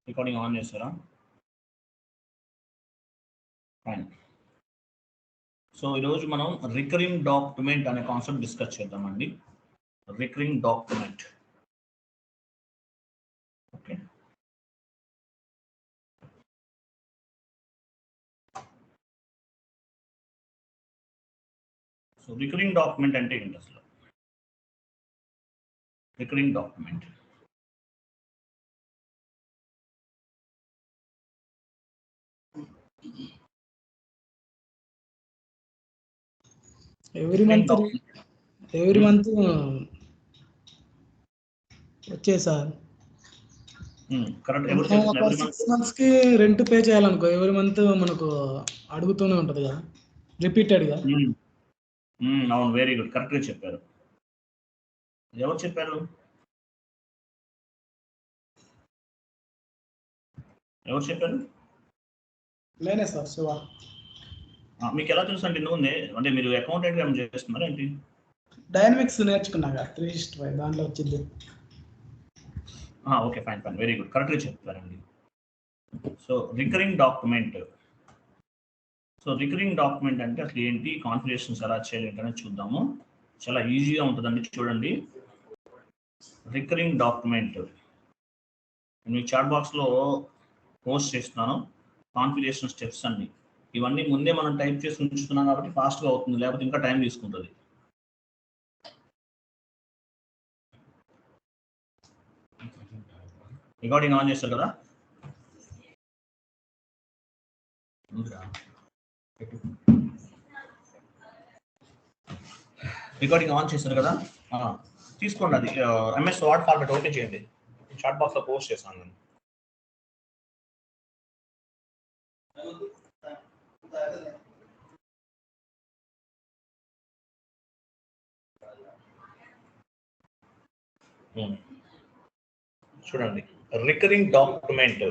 Recording on చేస్తారా? Fine. So ఈరోజు మనం రికరింగ్ డాక్యుమెంట్ అనే కాన్సెప్ట్ డిస్కస్ చేద్దామండి. Recurring document. Okay, so recurring document అంటే ఏంటి అసలు? రికరింగ్ డాక్యుమెంట్ ఎవ్రీ మంత్ వచ్చే సార్ కరెక్ట్. 6 months కి రెంట్ పే చేయాలనుకో, ఎవ్రీ మంత్ మనకు అడుగుతూనే ఉంటుంది కదా రిపీటెడ్గా. అవును, వెరీ గుడ్, కరెక్ట్గా చెప్పారు. ఎవరు చెప్పారు? ఎవరు చెప్పారు? నేనే సార్, శివ. మీకు ఎలా తెలుసు అండి? నువ్వు అంటే మీరు అకౌంటెంట్ ఏమైనా చేస్తున్నారా ఏంటి? డైనమిక్స్ నేర్చుకున్నాగా 3:5 దాంట్లో వచ్చింది. ఓకే, ఫైన్, వెరీ గుడ్, కరెక్ట్గా చెప్పారండి. So recurring document. So recurring document అంటే అసలు ఏంటి, కాన్ఫిగరేషన్స్ ఎలా చేయాలి అనేది చూద్దాము. చాలా ఈజీగా ఉంటుందండి, చూడండి. రికరింగ్ డాక్యుమెంట్ నేను చాట్ బాక్స్లో పోస్ట్ చేస్తున్నాను. కాన్ఫిగరేషన్ స్టెప్స్ అన్ని ఇవన్నీ ముందే మనం టైప్ చేసి ఉంచుతున్నాం కాబట్టి ఫాస్ట్గా అవుతుంది, లేకపోతే ఇంకా టైం తీసుకుంటుంది. రికార్డింగ్ ఆన్ చేస్తారు కదా? రికార్డింగ్ ఆన్ చేస్తారు కదా? తీసుకోండి, అది ఎంఎస్ వర్డ్ ఫార్మాట్ ఓపెన్ చేయండి. చాట్ బాక్స్లో పోస్ట్ చేస్తాను నేను. చూడండి, రికరింగ్ డాక్యుమెంట్.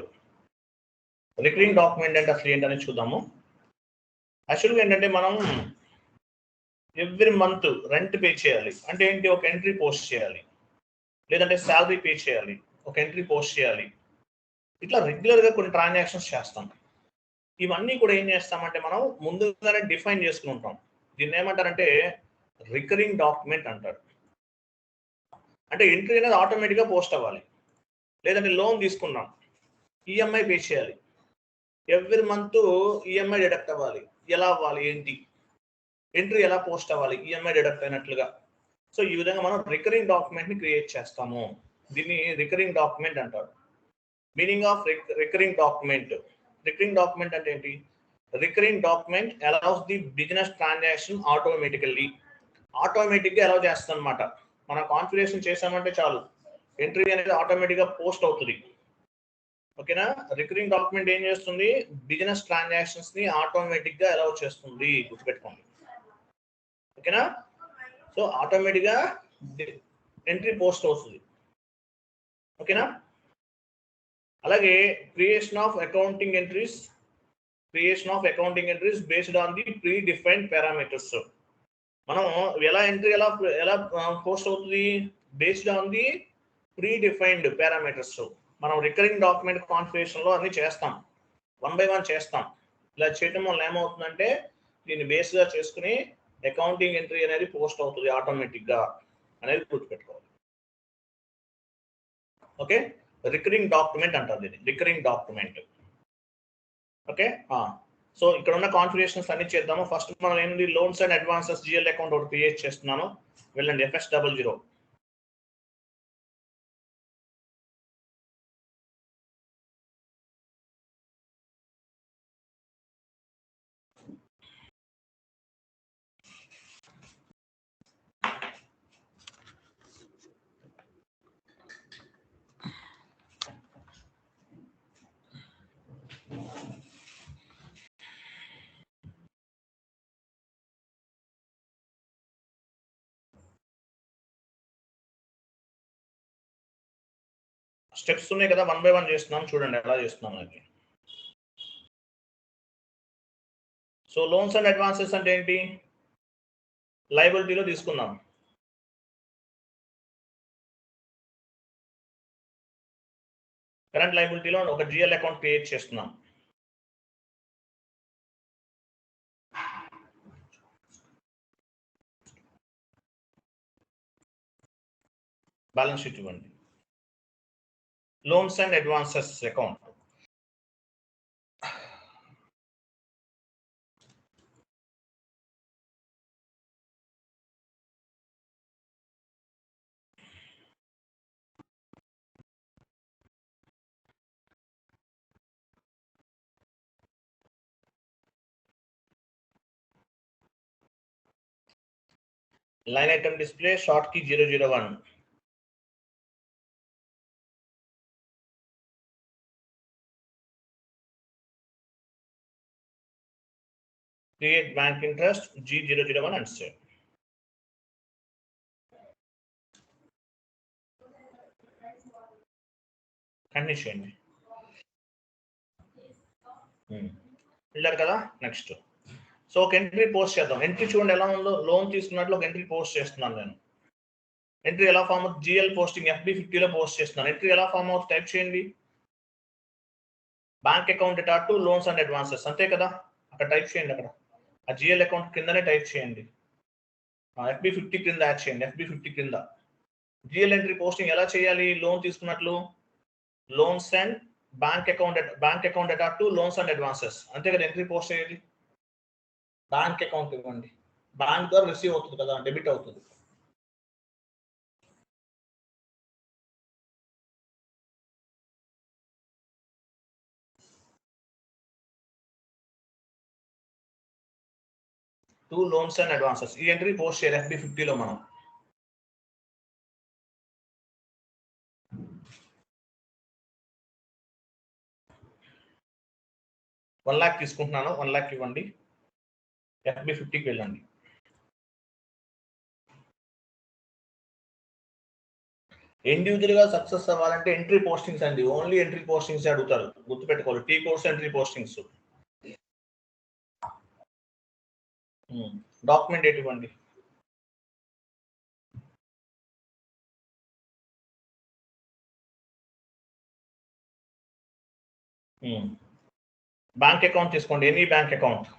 రికరింగ్ డాక్యుమెంట్ అంటే అసలు ఏంటనేది చూద్దాము. యాక్చువల్గా ఏంటంటే మనం ఎవ్రీ మంత్ రెంట్ పే చేయాలి. అంటే ఏంటి, ఒక ఎంట్రీ పోస్ట్ చేయాలి, లేదంటే శాలరీ పే చేయాలి, ఒక ఎంట్రీ పోస్ట్ చేయాలి. ఇట్లా రెగ్యులర్గా కొన్ని ట్రాన్సాక్షన్స్ చేస్తాం. ఇవన్నీ కూడా ఏం చేస్తామంటే మనం ముందుగానే డిఫైన్ చేసుకుని ఉంటాం. దీన్ని ఏమంటారంటే రికరింగ్ డాక్యుమెంట్ అంటారు. అంటే ఎంట్రీ అనేది ఆటోమేటిక్గా పోస్ట్ అవ్వాలి. లేదంటే లోన్ తీసుకున్నాం, ఈఎంఐ పే చేయాలి, ఎవ్రీ మంత్ ఈఎంఐ డిడక్ట్ అవ్వాలి. ఎలా అవ్వాలి ఏంటి, ఎంట్రీ ఎలా పోస్ట్ అవ్వాలి ఈఎంఐ డిడక్ట్ అయినట్లుగా. సో ఈ విధంగా మనం రికరింగ్ డాక్యుమెంట్ని క్రియేట్ చేస్తాము. దీన్ని రికరింగ్ డాక్యుమెంట్ అంటారు. Meaning of recurring document. Recurring document అంటే ఏంటి? Recurring document allows the business transaction automatically. ఆటోమేటిక్గా అలౌ చేస్తుంది అనమాట. మనం కాన్ఫిగరేషన్ చేసామంటే చాలు, ఎంట్రీ అనేది ఆటోమేటిక్గా పోస్ట్ అవుతుంది. ఓకేనా? రికరింగ్ డాక్యుమెంట్ ఏం చేస్తుంది? బిజినెస్ ట్రాన్సాక్షన్స్ ని ఆటోమేటిక్గా అలౌ చేస్తుంది, గుర్తుపెట్టుకోండి. ఓకేనా? సో ఆటోమేటిక్గా ఎంట్రీ పోస్ట్ అవుతుంది. ఓకేనా? అలాగే creation of accounting entries based on the pre defined parameters. మనం ఎలా ఎంట్రీ ఎలా పోస్ట్ అవుతుంది? Based on the pre defined parameters. మనం రికరింగ్ డాక్యుమెంట్ కాన్ఫిగరేషన్ లో అన్ని చేస్తాం, 1 by 1 చేస్తాం. ఇలా చేయటం వల్ల ఏమవుతుందంటే దీన్ని బేస్గా చేసుకుని అకౌంటింగ్ ఎంట్రీ అనేది పోస్ట్ అవుతుంది ఆటోమేటిక్గా అనేది గుర్తుపెట్టుకోవాలి. ఓకే, రికరింగ్ డాక్యుమెంట్ అంటారు దీన్ని, రికరింగ్ డాక్యుమెంట్. ఓకే, సో ఇక్కడ ఉన్న కాన్ఫిగరేషన్స్ అన్ని చేద్దాము. ఫస్ట్ మనం ఏంటి, loans and advances GL account ఒకటి క్రియేట్ చేస్తున్నాను. వెళ్ళండి, FS00. స్టెప్స్ ఉన్నాయి కదా, 1 by 1 చేస్తున్నాం. చూడండి ఎలా చేస్తున్నాం అది. సో లోన్స్ అండ్ అడ్వాన్సెస్ అంటే ఏంటి? లయబిలిటీలో తీసుకున్నాం. కరెంట్ లయబిలిటీలో ఒక జిఎల్ అకౌంట్ క్రియేట్ చేస్తున్నాం. బ్యాలెన్స్ షీట్ ఇవ్వండి. Loans and advances account. Line item display short key 001. Create bank interest G001 and save. Continue చేయండి. వెళ్ళారు కదా. నెక్స్ట్ సో ఒక ఎంట్రీ పోస్ట్ చేద్దాం. ఎంట్రీ చూడండి ఎలా ఉందో. లోన్ తీసుకున్నట్లు ఒక ఎంట్రీ పోస్ట్ చేస్తున్నాను నేను. ఎంట్రీ ఎలా ఫామ్ అవుతుంది? జిఎల్ పోస్టింగ్ FB50లో పోస్ట్ చేస్తున్నాను. ఎంట్రీ ఎలా ఫామ్ అవుతుంది? టైప్ చేయండి. Bank account data to loans and advances, అంతే కదా. అక్కడ టైప్ చేయండి. అక్కడ ఆ జిఎల్ అకౌంట్ కిందనే టైప్ చేయండి. FB50 కింద యాడ్ చేయండి. FB50 కింద జిఎల్ ఎంట్రీ పోస్టింగ్ ఎలా చేయాలి? లోన్ తీసుకున్నట్లు loans and bank account data to loans and advances, అంతే కదా ఎంట్రీ పోస్ట్ చేయాలి. బ్యాంక్ అకౌంట్ ఇవ్వండి. బ్యాంక్ ద్వారా రిసీవ్ అవుతుంది కదా, డెబిట్ అవుతుంది. టు లోన్స్ అండ్ అడ్వాన్సెస్ ఈ ఎంట్రీ పోస్ట్ చేయాలి FB50లో. మనం $1 lakh తీసుకుంటున్నాను. 1 lakh ఇవ్వండి. FB50కి వెళ్ళండి. ఇండివిజువల్ గా సక్సెస్ అవ్వాలంటే ఎంట్రీ పోస్టింగ్స్ అండి. ఓన్లీ ఎంట్రీ పోస్టింగ్స్ అడుగుతారు, గుర్తుపెట్టుకోవాలి. T course entry postings. Document date ఇవ్వండి. బ్యాంక్ అకౌంట్ తీసుకోండి. Any bank account.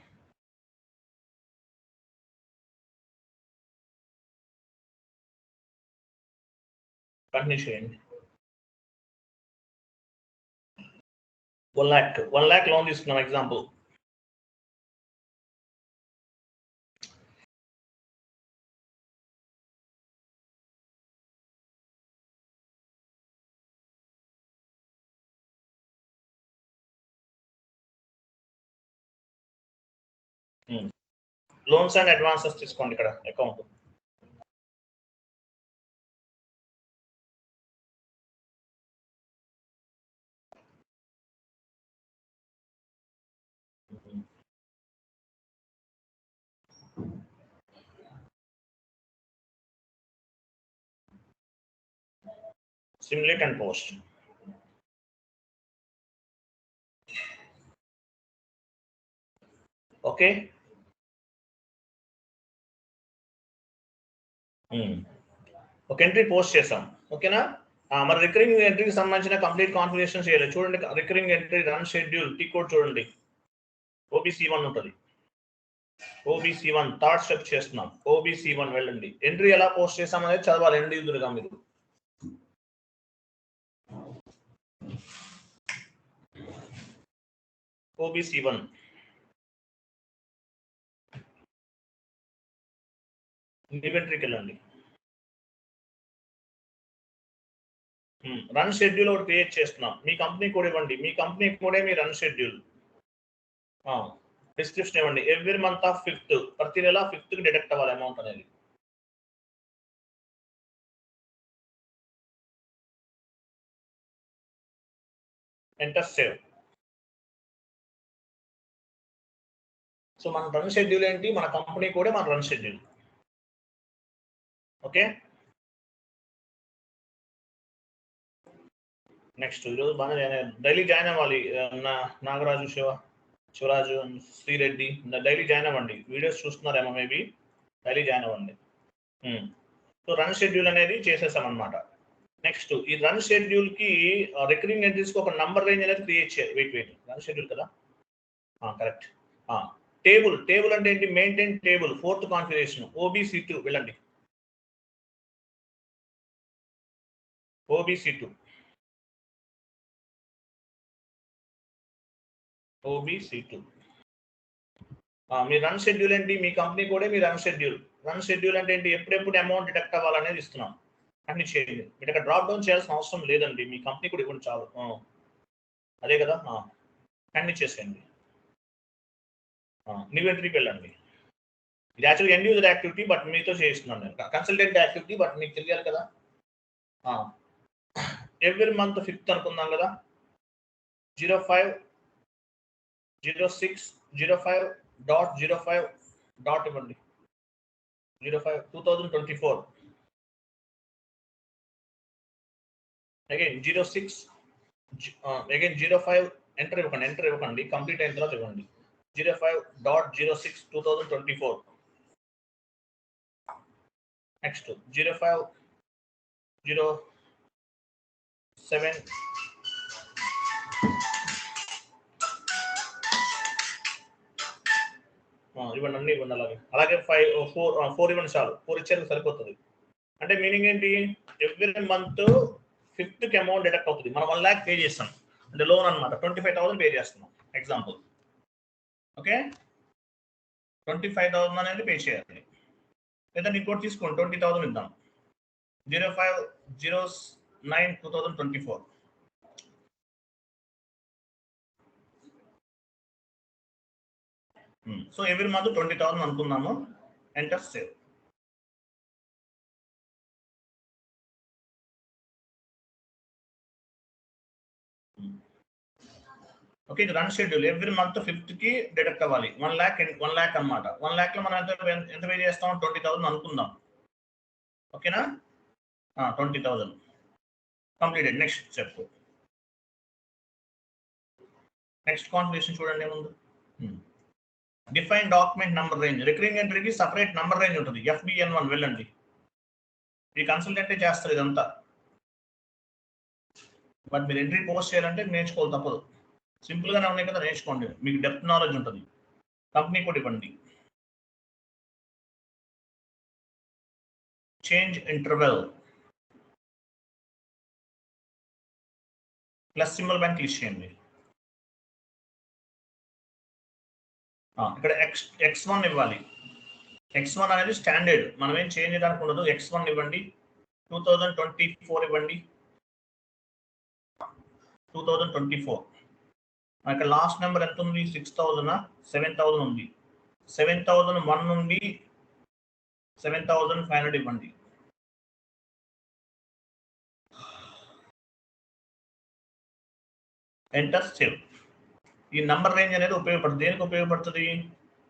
కంటిన్యూ చేయండి. 1 lakh లోన్ తీసుకున్నాం ఎగ్జాంపుల్. లోన్స్ అండ్ అడ్వాన్సెస్ తీసుకోండి ఇక్కడ account. Simulate and post. Okay. ఒక ఎంట్రీ పోస్ట్ చేసాం. ఓకేనా. మరి రికరింగ్ ఎంట్రీకి సంబంధించిన కంప్లీట్ కాన్ఫిగరేషన్ చేయాలి. చూడండి recurring entry run schedule tea code చూడండి. OBC1 ఉంటుంది. OBC1 థర్డ్ స్టెప్ చేస్తున్నాం. OBC1 వెళ్ళండి. ఎంట్రీ ఎలా పోస్ట్ చేసాం అనేది చదవాలి ఇండివిజువల్ గా మీరు. OBC1 ఇన్వెంటరీకి వెళ్ళండి. రన్ షెడ్యూల్ ఒకటి క్రియేట్ చేస్తున్నాం. మీ కంపెనీ కోడ్ ఇవ్వండి. మీ కంపెనీ కోడే మీ రన్ షెడ్యూల్. డిస్క్రిప్షన్ ఇవ్వండి. ఎవ్రీ మంత్ ఆఫ్ 5th, ప్రతి నెల 5th కి డిడక్ట్ అవ్వాలి అమౌంట్ అనేది. Enter save. సో మన రన్ షెడ్యూల్ ఏంటి? మన కంపెనీ కూడా మన రన్ షెడ్యూల్. ఓకే. నెక్స్ట్ ఈరోజు బాగా డైలీ జాయిన్ అవ్వాలి. నాగరాజు, శివరాజు, శ్రీరెడ్డి డైలీ జాయిన్ అవ్వండి. వీడియోస్ చూస్తున్నారేమో మేబీ. డైలీ జాయిన్ అవ్వండి. సో రన్ షెడ్యూల్ అనేది చేసేసాం అనమాట. నెక్స్ట్ ఈ రన్ షెడ్యూల్ కి రికరింగ్ ఎంట్రీస్ కి ఒక నంబర్ రేంజ్ అనేది క్రియేట్ చేయాలి. వెయిట్ రన్ షెడ్యూల్ కదా, కరెక్ట్. టేబుల్ అంటే ఏంటి? Maintain table. 4th configuration OBC2 వెళ్ళండి. OBC2 మీ రన్ షెడ్యూల్ ఏంటి? మీ కంపెనీ కూడా మీ రన్ షెడ్యూల్ అంటే ఏంటి? ఎప్పుడెప్పుడు అమౌంట్ డిడక్ట్ అవ్వాలనేది ఇస్తున్నాం. అన్ని చేయండి. మీరు అక్కడ డ్రాప్ డౌన్ చేయాల్సిన అవసరం లేదండి, మీ కంపెనీ కూడా ఇవ్వండి చాలు. అదే కదా, అన్ని చేసేయండి. న్యూ ఎంట్రీకి వెళ్ళండి. ఇది యాక్చువల్గా ఎండ్ యూజర్ యాక్టివిటీ, బట్ మీతో చేస్తున్నాను నేను. కన్సల్టెంట్ యాక్టివిటీ, బట్ మీకు తెలియాలి కదా. ఎవ్రీ మంత్ 5th అనుకుందాం కదా. 05/06/05 డాట్ ఇవ్వండి. 05/2024 అగైన్ 06 అగైన్ 05 ఎంటర్ ఇవ్వకండి. కంప్లీట్ అయిన తర్వాత ఇవ్వండి. 05/06/2024 నెక్స్ట్ 05/07 ఇవ్వండి, అన్ని ఇవ్వండి. అలాగే 4 ఇవ్వండి చాలు. 4 ఇచ్చేందుకు సరిపోతుంది. అంటే మీనింగ్ ఏంటి? ఎవ్రీ మంత్ 5th కి అమౌంట్ డిడక్ట్ అవుతుంది. మనం 1 lakh పే చేస్తాం అంటే లోన్ అనమాట. 25,000 పే చేస్తున్నాం ఎగ్జాంపుల్. ఓకే, 25,000 అనేది పే చేయాలి. లేదా ఇంకోటి తీసుకోండి, 20,000 ఇద్దాం. 05/09/2024 సో ఎవ్రీ మంత్ 20,000 అనుకున్నాము. Enter save. ఓకే, ఇది run schedule. Every month 5th కి డిడక్ట్ అవ్వాలి. 1 lakh అనమాట. 1 lakh లో మనం ఎంత పే చేస్తాం? 20,000 అనుకుందాం. ఓకేనా, 20,000 completed. Next step, next configuration చూడండి ముందు. Define document number range. Recurring ఎంట్రీకి సపరేట్ నంబర్ రేంజ్ ఉంటుంది. FBN1 వెళ్ళండి. ఈ కన్సల్టెంటే చేస్తారు ఇదంతా, బట్ మీరు ఎంట్రీ పోస్ట్ చేయాలంటే నేర్చుకోవాలి, తప్పదు. సింపుల్ గానే ఉన్నాయి కదా, నేర్చుకోండి. మీకు డెప్త్ నాలెడ్జ్ ఉంటుంది. కంపెనీ కూడా ఇవ్వండి. Change interval plus symbol bank click చేయండి. ఇక్కడ X1 ఇవ్వాలి. X1 అనేది స్టాండర్డ్, మనం ఏం చేంజ్ చేయడానికి ఉండదు. X1 ఇవ్వండి. 2024 ఇవ్వండి. 2024 ఇక్కడ లాస్ట్ నెంబర్ ఎంత ఉంది? 6,000 7,000 ఉంది. 7,001 నుండి 7,500 ఇవ్వండి. Enter save. ఈ నంబర్ రేంజ్ అనేది ఉపయోగపడుతుంది. దేనికి ఉపయోగపడుతుంది?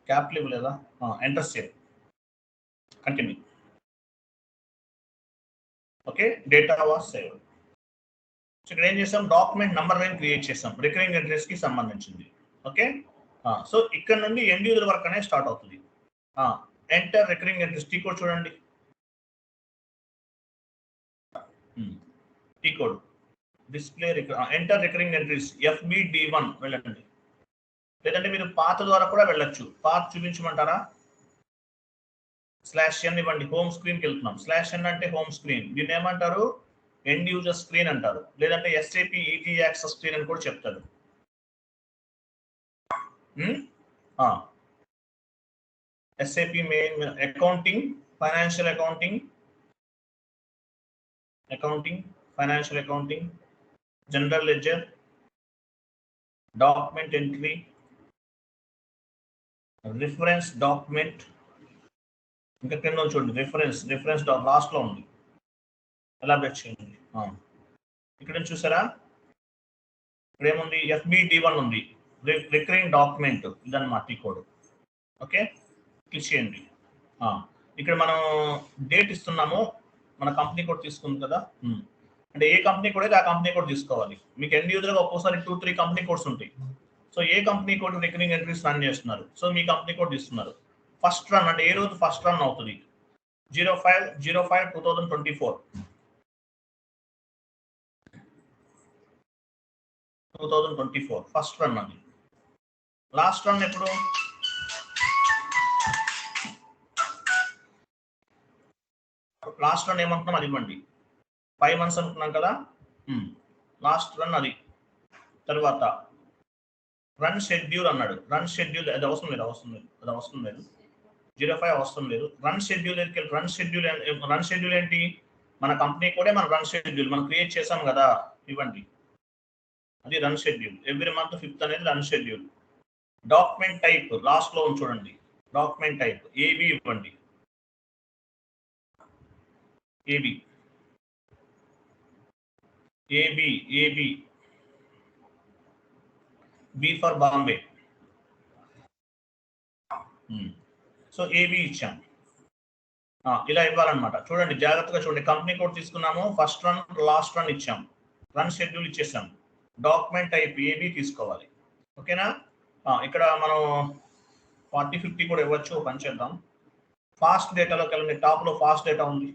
క్యాపిటల్ ఇవ్వలేదా? Enter save. Continue. Okay, data was save. ఇక్కడ ఏం చేసాం? డాక్యుమెంట్ నంబర్ రేంజ్ క్రియేట్ చేసాం, రికరింగ్ ఎంట్రీస్ కి సంబంధించింది. ఓకే, సో ఇక్కడ నుండి ఎండ్ యూజర్ వర్క్ అనేది స్టార్ట్ అవుతుంది. Enter recurring entries. T code చూడండి. T code display enter recurring entries FBD1 వెళ్ళండి. లేదంటే మీరు పాత ద్వారా కూడా వెళ్ళొచ్చు. పాత చూపించమంటారా? /n ఇవ్వండి. హోమ్ స్క్రీన్కి వెళ్తున్నాం. /n అంటే హోమ్ స్క్రీన్. దీన్ని ఏమంటారు? ఎండ్ యూజర్ స్క్రీన్ అంటారు. లేదంటే SAP ET యాక్సెస్ స్క్రీన్ అని కూడా చెప్తారు. SAP main accounting, financial accounting, general ledger, document entry, reference document. ఇంకా కింద చూడండి రిఫరెన్స్ లాస్ట్ లో ఉంది. ఎలాబరేట్ చేయండి. ఇక్కడ చూసారా? ఇక్కడ ఏముంది? FBD1 ఉంది. రికరింగ్ డాక్యుమెంట్ ఇదన్నమాట ఈ కోడ్. ఓకే, క్లిక్ చేయండి. ఇక్కడ మనం డేట్ ఇస్తున్నాము. మన కంపెనీ కోడ్ తీసుకుంది కదా, అంటే ఏ కంపెనీ కోడ్ అయితే ఆ కంపెనీ కోడ్ తీసుకోవాలి. మీకు ఎండ్ యూజర్గా ఒక్కోసారి 2-3 కంపెనీ కోడ్స్ ఉంటాయి. సో ఏ company code recurring entries run చేస్తున్నారు, సో మీ కంపెనీ కోడ్ ఇస్తున్నారు. ఫస్ట్ రన్ అంటే ఏ రోజు ఫస్ట్ రన్ అవుతుంది? 05/05/2024 2024 ఫస్ట్ రన్ అది. లాస్ట్ రన్ ఎప్పుడు? లాస్ట్ రన్ ఏమంటున్నాం అది ఇవ్వండి. 5 months అనుకున్నాం కదా. లాస్ట్ రన్ అది. తర్వాత రన్ షెడ్యూల్ అన్నాడు. రన్ షెడ్యూల్ అది అవసరం లేదు, అది అవసరం లేదు. 05 అవసరం లేదు. రన్ షెడ్యూల్ రన్ షెడ్యూల్ ఏంటి? మన కంపెనీ కూడా మన రన్ షెడ్యూల్ మనం క్రియేట్ చేసాం కదా, ఇవ్వండి. అది run schedule. Every month 5th అనేది run schedule. Document type last లో చూడండి. డాక్యుమెంట్ టైప్ ఏబి ఇవ్వండి. AB AB AB B for Bombay. So AB ఇచ్చాం. ఇలా ఇవ్వాలన్నమాట. చూడండి జాగ్రత్తగా చూడండి. కంపెనీ కోడ్ తీసుకున్నాము, ఫస్ట్ రన్ లాస్ట్ రన్ ఇచ్చాం, రన్ షెడ్యూల్ ఇచ్చేసాం, డాక్యుమెంట్ టైప్ ఏబి తీసుకోవాలి. ఓకేనా? ఇక్కడ మనం 40-50 కూడా ఇవ్వచ్చు. పని చేద్దాం. ఫాస్ట్ డేటాలోకి వెళ్ళండి. టాప్ లో ఫాస్ట్ డేటా ఉంది.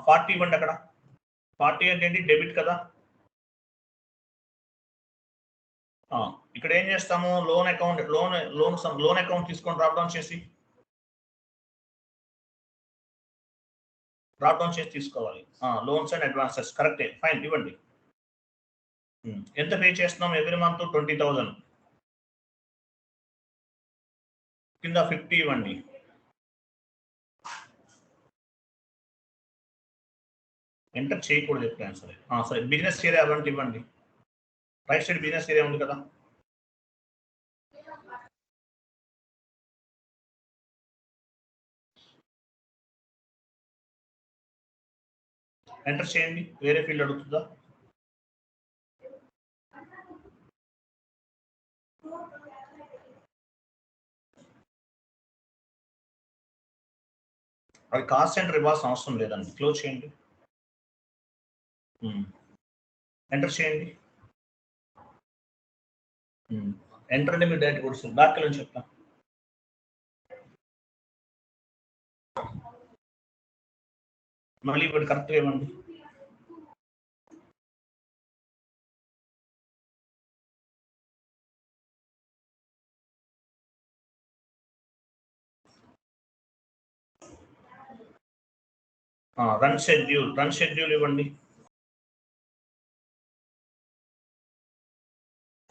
40 ఇవ్వండి. అక్కడ 40 అంటే ఏంటి? డెబిట్ కదా. ఇక్కడ ఏం చేస్తాము? లోన్ అకౌంట్ తీసుకొని డ్రాప్ డౌన్ చేసి తీసుకోవాలి. లోన్స్ అండ్ అడ్వాన్సెస్ కరెక్టే, ఫైన్ ఇవ్వండి. ఎంత పే చేస్తున్నాం? Every month 20,000. కింద 50 ఇవ్వండి. ఎంటర్ చేయకూడదు ఎప్పుడైనా సరే. సరే బిజినెస్ ఏరియా అలాంటి ఇవ్వండి. రైట్ సైడ్ బిజినెస్ ఏరియా ఉంది కదా. ఎంటర్ చేయండి. వేరే ఫీల్డ్ అడుగుతుందా? అది కాస్ట్ సెంటర్ ఇవ్వాల్సిన అవసరం లేదండి. క్లోజ్ చేయండి. ఎంటర్ చేయండి. ఎంటర్ అంటే మీరు డైరెక్ట్ కొడుతుంది. బ్యాక్ వెళ్ళని చెప్తాను. మళ్ళీ ఇప్పుడు కరెక్ట్గా ఇవ్వండి. రన్ షెడ్యూల్ ఇవ్వండి.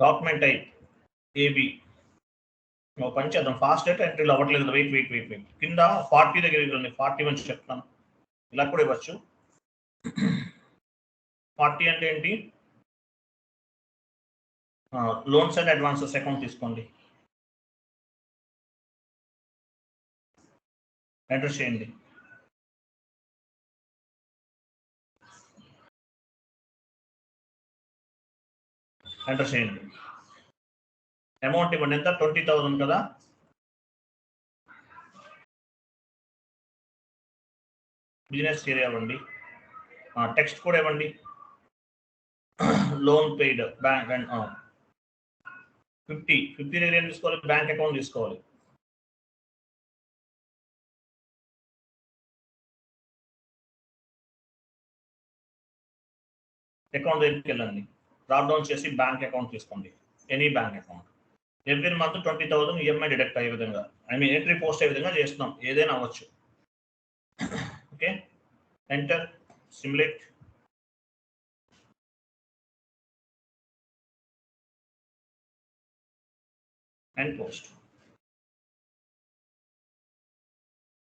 Document type AB. పని చేద్దాం. ఫాస్ట్ డేటా ఎంట్రీలు అవ్వట్లేదు. వెయిట్. కింద 40 దగ్గర ఇవ్వండి. 40 మంచి చెప్తాను. ఇలా కూడా ఇవ్వచ్చు. 40 అంటే ఏంటి? లోన్స్ అండ్ అడ్వాన్సెస్ అకౌంట్ తీసుకోండి. ఎంటర్ చేయండి. ఎంటర్ చేయండి. అమౌంట్ ఇవ్వండి. ఎంత? 20,000 కదా. బిజినెస్ ఏరియా ఇవ్వండి. టెక్స్ట్ కూడా ఇవ్వండి. లోన్ పెయిడ్ బ్యాంక్ అండ్ 50 దగ్గర ఏం తీసుకోవాలి? బ్యాంక్ అకౌంట్ తీసుకోవాలి. అకౌంట్ దగ్గరికి వెళ్ళండి. డ్రాప్ డౌన్ చేసి బ్యాంక్ అకౌంట్ తీసుకోండి. Any bank account. Every month 20,000 EMI deduct అయ్యే విధంగా, ఎంట్రీ పోస్ట్ అయ్యే విధంగా చేస్తున్నాం. ఏదైనా అవ్వచ్చు. Okay. Enter. Simulate. And post.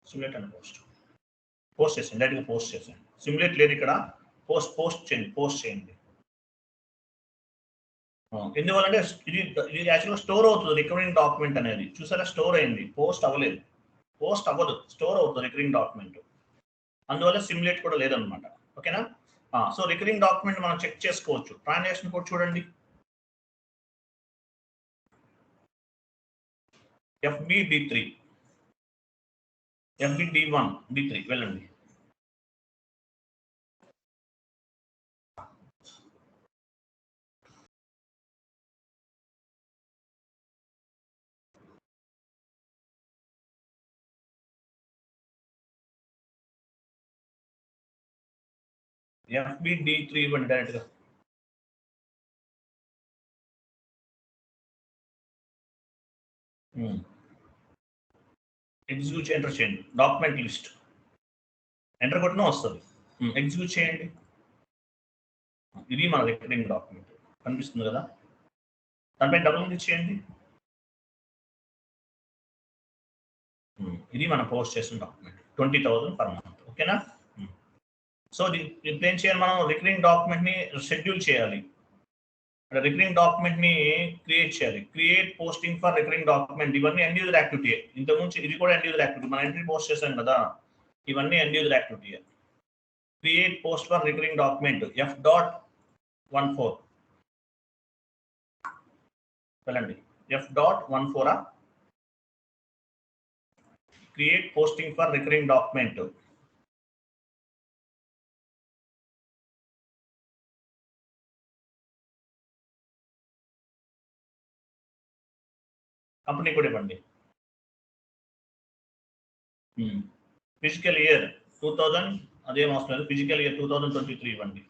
Simulate and post చేయండి. డైరెక్ట్గా పోస్ట్ చేసేయండి. సిమ్యులేట్ లేదు ఇక్కడ. పోస్ట్ చేయండి. ఎందువల్లంటే ఇది యాక్చువల్గా స్టోర్ అవుతుంది. రికరింగ్ డాక్యుమెంట్ అనేది చూసారా, స్టోర్ అయింది. పోస్ట్ అవ్వలేదు. పోస్ట్ అవ్వదు, స్టోర్ అవుతుంది రికరింగ్ డాక్యుమెంట్. అందువల్ల సిమ్యులేట్ కూడా లేదనమాట. ఓకేనా? సో రికరింగ్ డాక్యుమెంట్ మనం చెక్ చేసుకోవచ్చు. ట్రాన్సాక్షన్ కోడ్ చూడండి. FBD3 FBD1 D3 వెళ్ళండి. FBD3 ఇవ్వండి డైరెక్ట్గా. ఎగ్జిక్యూట్ ఎంటర్ చేయండి. డాక్యుమెంట్ లిస్ట్ ఎంటర్ కొట్టినా వస్తుంది. ఎగ్జిక్యూట్ చేయండి. ఇది మన రికరింగ్ డాక్యుమెంట్ కనిపిస్తుంది కదా, దానిపై డబుల్ క్లిక్ చేయండి. ఇది మనం పోస్ట్ చేసిన డాక్యుమెంట్ 20,000 పర్ మంత్. ఓకేనా? సో ఇప్పుడు ఏం చేయాలి, మనం రికరింగ్ డాక్యుమెంట్ ని షెడ్యూల్ చేయాలి. రికరింగ్ డాక్యుమెంట్ ని క్రియేట్ చేయాలి. Create posting for recurring document, ఇవన్నీ ఎండ్ యూజర్ యాక్టివిటీ. ఇంతకుముందు ఇది కూడా ఎండ్ యూజర్ యాక్టివిటీ, మనం ఎంట్రీ పోస్ట్ చేసాం కదా, ఇవన్నీ end user activity. Create post for recurring document F.14 వెళ్ళండి. F.14 create posting for recurring document. Company కూడా ఇవ్వండి. ఫిజికల్ ఇయర్ 2000, అదేం అవసరం లేదు. ఫిజికల్ ఇయర్ 2023 ఇవ్వండి.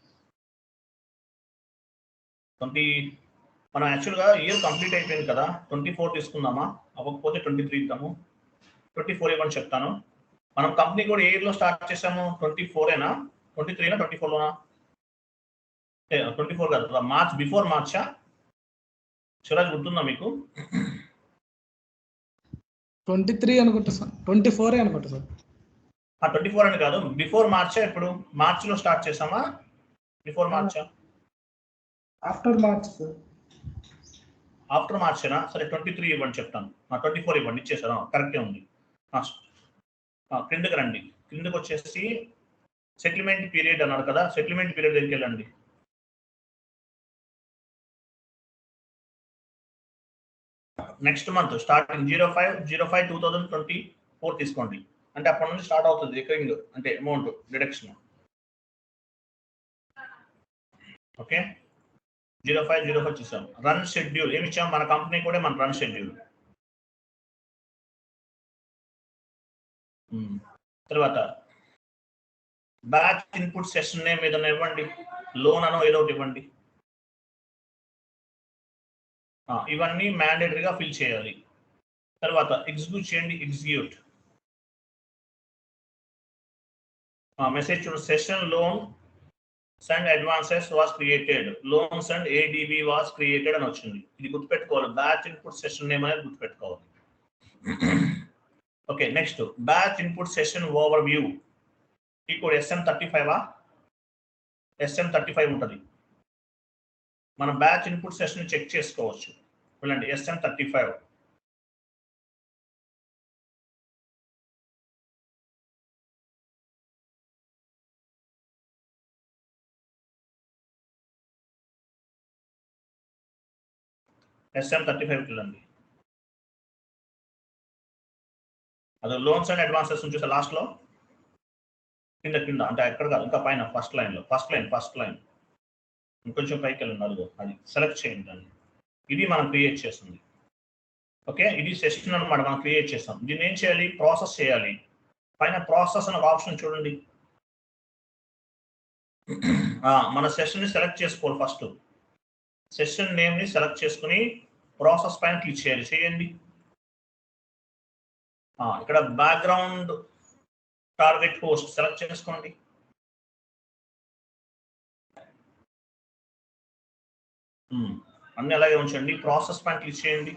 మనం యాక్చువల్గా ఇయర్ కంప్లీట్ అయిపోయింది కదా, 24 తీసుకుందామా? అవ్వకపోతే 23 ఇద్దాము. 24 ఇవ్వండి చెప్తాను. మనం కంపెనీ కూడా ఏ ఇయర్లో స్టార్ట్ చేసాము? 24ఏనా, 23నా, 24లోనా? 24 కదా, మార్చ్, బిఫోర్ మార్చా? శివరాజ్ గుర్తుందా మీకు? 23 అనుకుంటా సార్, 24 అనుకుంటా సార్. 24 అని కాదు, బిఫోర్ మార్చా? ఇప్పుడు మార్చ్లో స్టార్ట్ చేసామా, బిఫోర్ మార్చా? After March sir. ఆఫ్టర్ మార్చేనా? సరే 23 ఇవ్వండి చెప్తాను. 24 ఇవ్వండి, ఇచ్చేసారా? కరెక్టే ఉంది. క్రిందకి రండి. క్రిందకి వచ్చేసి సెటిల్మెంట్ పీరియడ్ అన్నారు కదా, సెటిల్మెంట్ పీరియడ్ దగ్గరికి వెళ్ళండి. నెక్స్ట్ మంత్ స్టార్టింగ్ 05/05/2024 తీసుకోండి. అంటే అప్పటి నుంచి స్టార్ట్ అవుతుంది రికరింగ్, అంటే అమౌంట్ డిడక్షన్. ఓకే, 05/05 చూసాం. రన్ షెడ్యూల్ ఏమి ఇచ్చాం? మన కంపెనీ కూడా మన రన్ షెడ్యూల్. తర్వాత బ్యాచ్ ఇన్పుట్ సెషన్ నేమ్ ఏదైనా ఇవ్వండి, లోన్ అనో ఏదో ఒకటి ఇవ్వండి. ఇవన్నీ మ్యాండేటరీగా ఫిల్ చేయాలి. తర్వాత ఎగ్జిక్యూట్ చేయండి. ఎగ్జిక్యూట్ మెసేజ్ చూడండి. Session loan and advances was created, loans and ADV was created అని వచ్చింది. ఇది గుర్తుపెట్టుకోవాలి. బ్యాచ్ ఇన్పుట్ సెషన్ నేమ్ అనేది గుర్తుపెట్టుకోవాలి. Okay, next batch input session over view. ఈ కోడ్ SM35 SM35 ఉంటుంది. మన బ్యాచ్ ఇన్పుట్ సెషన్ చెక్ చేసుకోవచ్చు. వెళ్ళండి SM35. SM35 వెళ్ళండి. అది లోన్స్ అండ్ అడ్వాన్సెస్ చూసా లాస్ట్లో కింద అంటే ఎక్కడ కాదు, ఇంకా పైన ఫస్ట్ లైన్ ఇంకొంచెం పైకి వెళ్ళండి. అదిగో అది సెలెక్ట్ చేయండి దాన్ని. ఇది మనం క్రియేట్ చేస్తుంది. ఓకే, ఇది సెషన్ అనమాట, మనం క్రియేట్ చేస్తాం. దీన్ని ఏం చేయాలి? ప్రాసెస్ చేయాలి. పైన ప్రాసెస్ అనే ఆప్షన్ చూడండి. మన సెషన్ని సెలెక్ట్ చేసుకోవాలి. ఫస్ట్ సెషన్ నేమ్ని సెలెక్ట్ చేసుకుని ప్రాసెస్ పైన క్లిక్ చేయండి. ఇక్కడ బ్యాక్గ్రౌండ్ టార్గెట్ పోస్ట్ సెలెక్ట్ చేసుకోండి. అన్ని అలాగే ఉంచండి. ప్రాసెస్ పైన క్లిక్ చేయండి.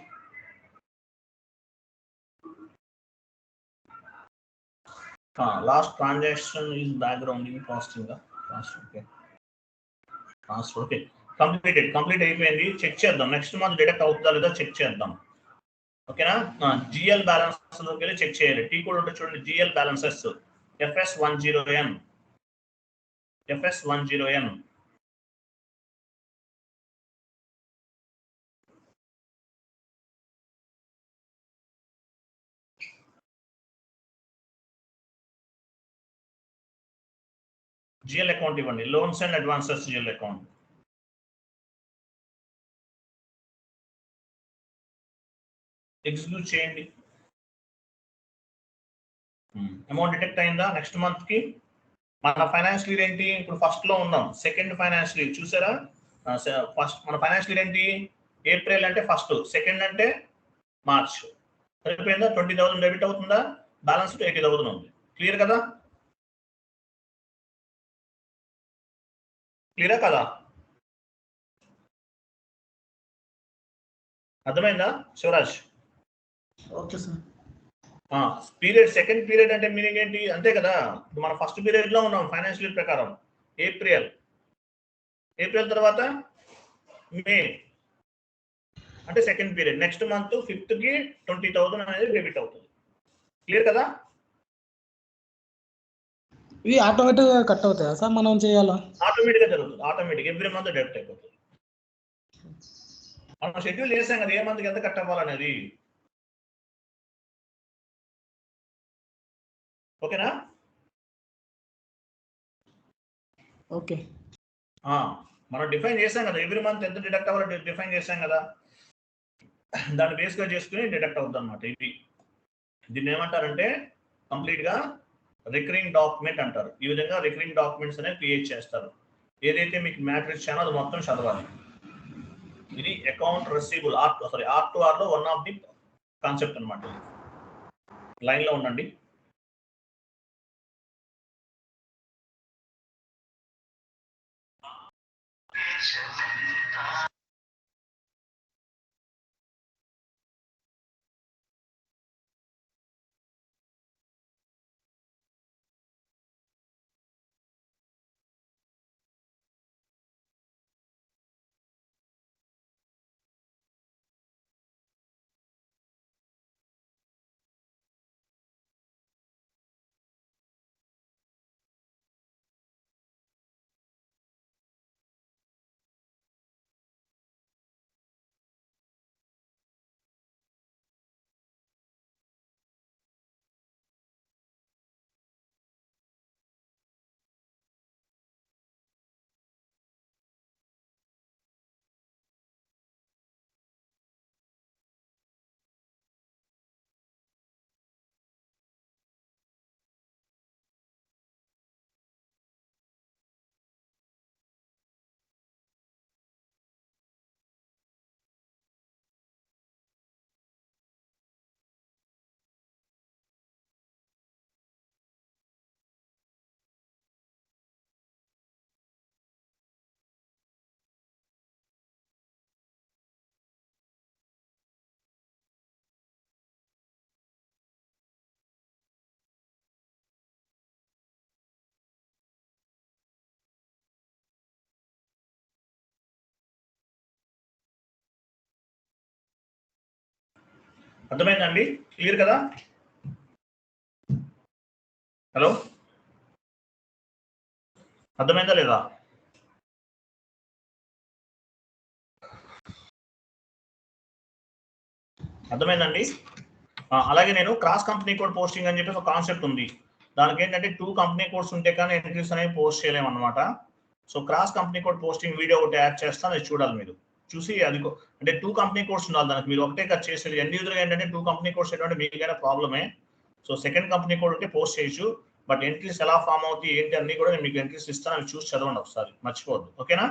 Last transaction is background costing. Okay, okay, complete అయిపోయింది. చెక్ చేద్దాం. నెక్స్ట్ మంత్ డిడక్ట్ అవుతుందా లేదా చెక్ చేద్దాం. ఓకేనా? GL బ్యాలెన్స్ లోకి వెళ్ళి చెక్ చేయాలి. టీ కోడ్ ఉంటుంది చూడండి. GL balances FS10N. GL account ఇవ్వండి. Loans and advances GL account. Execute చేయండి. అమౌంట్ డిటెక్ట్ అయిందా నెక్స్ట్ మంత్ కి? మన ఫైనాన్షియల్ ఇయర్ ఏంటి? ఇప్పుడు ఫస్ట్ లో ఉన్నాం, సెకండ్ ఫైనాన్షియల్ ఇయర్ చూసారా? ఫస్ట్ మన ఫైనాన్షియల్ ఇయర్ ఏంటి? ఏప్రిల్ అంటే ఫస్ట్, సెకండ్ అంటే మార్చ్. సరిపోయిందా? 20,000 డెబిట్ అవుతుందా? బ్యాలెన్స్ 80,000 ఉంది. క్లియర్ కదా? క్లియరా కదా? అర్థమైందా Shivraj? Okay sir. Period, second period అంటే మీనింగ్ ఏంటి? అంతే కదా, మన ఫస్ట్ పీరియడ్ లో ఉన్నాం ఫైనాన్షియల్ ఇయర్ ప్రకారం. ఏప్రిల్ తర్వాత మే అంటే second period. Next month 5th కి 20,000 అనేది డెబిట్ అవుతుంది. క్లియర్ కదా? ఇవి ఆటోమేటిక్గా కట్ అవుతాయా సార్, మనం చేయాలా? ఆటోమేటిక్ గా జరుగుతుంది, ఆటోమేటిక్ ఎవ్రీ మంత్ డెబిట్ అయిపోతుంది. మనం షెడ్యూల్ చేసాం కదా ఏ మంత్కి ఎంత కట్ అవ్వాలనేది. ఓకేనా? ఓకే. మనం డిఫైన్ చేసాం కదా ఎవ్రీ మంత్ ఎంత డిడక్ట్ అవ్వాలో డిఫైన్ చేసాం కదా, దాన్ని బేస్ గా చేసుకుని డిడక్ట్ అవుతుంది అనమాట. ఇది దీన్ని ఏమంటారంటే కంప్లీట్ గా రికరింగ్ డాక్యుమెంట్ అంటారు. ఈ విధంగా రికరింగ్ డాక్యుమెంట్స్ అనేవి క్రియేట్ చేస్తారు. ఏదైతే మీకు మ్యాట్రిక్స్ ఇచ్చానో అది మొత్తం చదవాలి. ఇది అకౌంట్ రిసీవబుల్ R2R లో వన్ ఆఫ్ ది కాన్సెప్ట్ అనమాట. లైన్ లో ఉండండి. అర్థమైందండి? క్లియర్ కదా? హలో, అర్థమైందా లేదా? అర్థమైందండి? అలాగే నేను క్రాస్ కంపెనీ కోడ్ పోస్టింగ్ అని చెప్పి ఒక కాన్సెప్ట్ ఉంది. దానికి ఏంటంటే 2 కంపెనీ కోడ్స్ ఉంటే కానీ ఎంట్రీస్ అనేవి పోస్ట్ చేయలేము అనమాట. So cross company code posting video ఒకటి యాడ్ చేస్తాను, అది చూడాలి మీరు. చూసి అది అంటే 2 కంపెనీ కోడ్స్ ఉండాలి దానికి. మీరు ఒకటే కట్ చేసేది ఇండివిజువల్గా ఏంటంటే 2 కంపెనీ కోడ్స్ ఏంటంటే మీకైనా ప్రాబ్లమే. సో సెకండ్ కంపెనీ కోడ్ ఉంటే పోస్ట్ చేయొచ్చు, బట్ ఎంట్రీస్ ఎలా ఫామ్ అవుతాయి ఏంటి అన్ని కూడా నేను మీకు ఎంట్రీస్ ఇస్తాను, అవి చూసి చదవండి ఒకసారి, మర్చిపోవద్దు. ఓకేనా?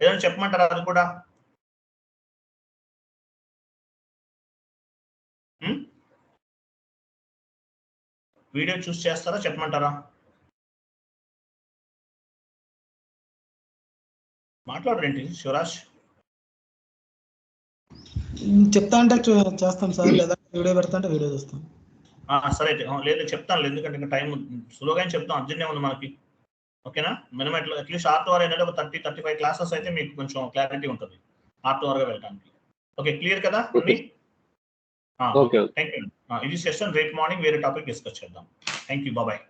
ఏదైనా చెప్పమంటారా అది కూడా? వీడియో చూసి చేస్తారా చెప్పమంటారా? మాట్లాడరేంటి శివరాజ్? చెప్తా అంటే చేస్తాం సార్, లేదా వీడియో పెడతా అంటే వీడియో చూస్తాం. సరే లేదు చెప్తాను, ఎందుకంటే ఇంకా టైం సులువుగా చెప్తాం, అర్జెంట్ ఉంది మనకి. ఓకేనా? మినిమం అట్లీస్ట్ R2R ఏంటంటే ఒక 30-35 క్లాసెస్ అయితే మీకు కొంచెం క్లారిటీ ఉంటుంది R2R గా వెళ్ళడానికి. ఓకే, క్లియర్ కదా? Thank you. ఇది సెషన్, రేపు మార్నింగ్ వేరే టాపిక్ డిస్కస్ చేద్దాం. Thank you, bye.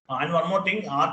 And one more thing, R2